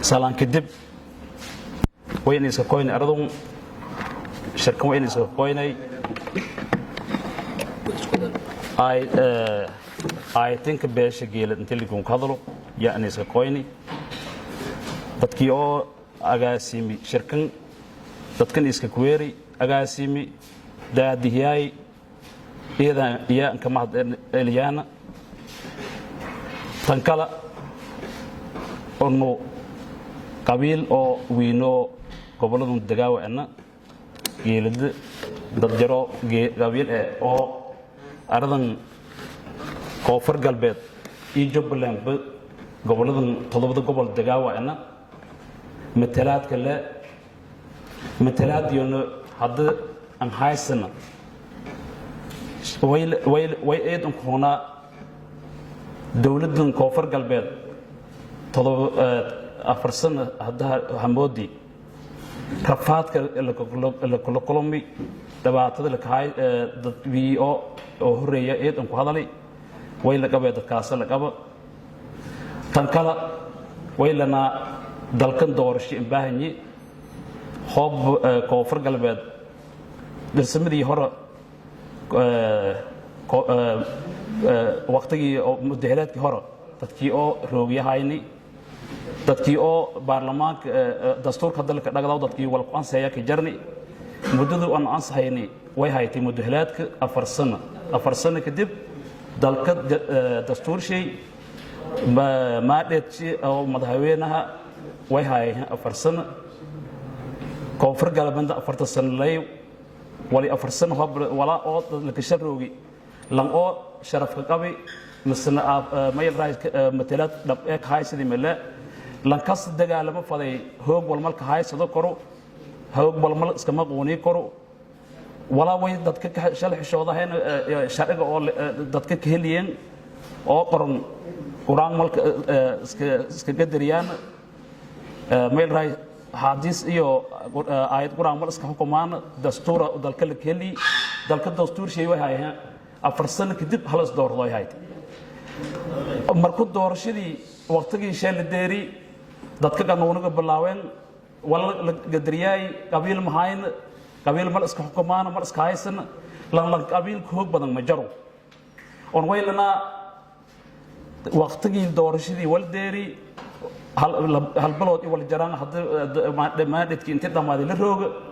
سالان كدب وين يسكت كوين أرضهم شركة وين يسكت كويني I think beesha geelad intii lagu hadlo yaani iska qoyni dadkii oo agaasimi shirkan dadkan iska kuweeri agaasimi daadiyay iyaan ka mahad eliyana tan kala oo qabiil oo wiino gobolada dagaawana geelad dad jaro qabiil oo aradan koonfur galbeed iyo jubbaland goboladan todobada gobol dagaawana matalaad kale matalaad yoona hadda am haysana way eed koona dawladan koonfur galbeed todoba afar sano hadda hamoodi rafaadka la kulmi dabaatada la kaay dad oo horeeya eed ku hadalay way la qabay dadkaas la qabo tan kala way lana dalkan doorasho in baahanyi hoob koonfur galbeed dirsamadii hore waqtigii mudahalaadkii hore dadkii oo roogiyahayni dadkii oo baarlamaanka dastuurka dalka dhagadaw dadkii wal ku ansaaya ka jarni muddadu aan ansahayni way haytay mudahalaadka 4 sano kadib dalka dastuur shay ma dheedsi oo madaxweynaha way hayeen 4 sano koonfur galbeed 4 sano lay wali 4 sano wala oo la ka sharoogi lan oo sharaf ka qabi misna mayl raay matalaad dhab ee haysadii mala lan kas dagaalama faday hoog wal malka haysado koro hoog wal mal iska maqooni koro wala way dadka shal xishoodahayn sharciga oo dadka ka heliyeen oo qoran quraan malka iska gadariyaan meel raay hadis iyo ayad quraan mal iska xukumaan dastuura dalka la keli dalka dastuur shay way hayaan 4 sano kadib halas doorday hayt markuu doorashadii waqtigii shal deeri dadka qanuuniga bilaaween wala la gadariyay qabiil mahayn qabiil mal iska xukumaan mal iska haysan lan qabiil xoog badan ma jaro on weylana waqtigii doorashadii wal deeri hal balood wal jaraan hadda ma dhadkii inta dhamaaday la rooga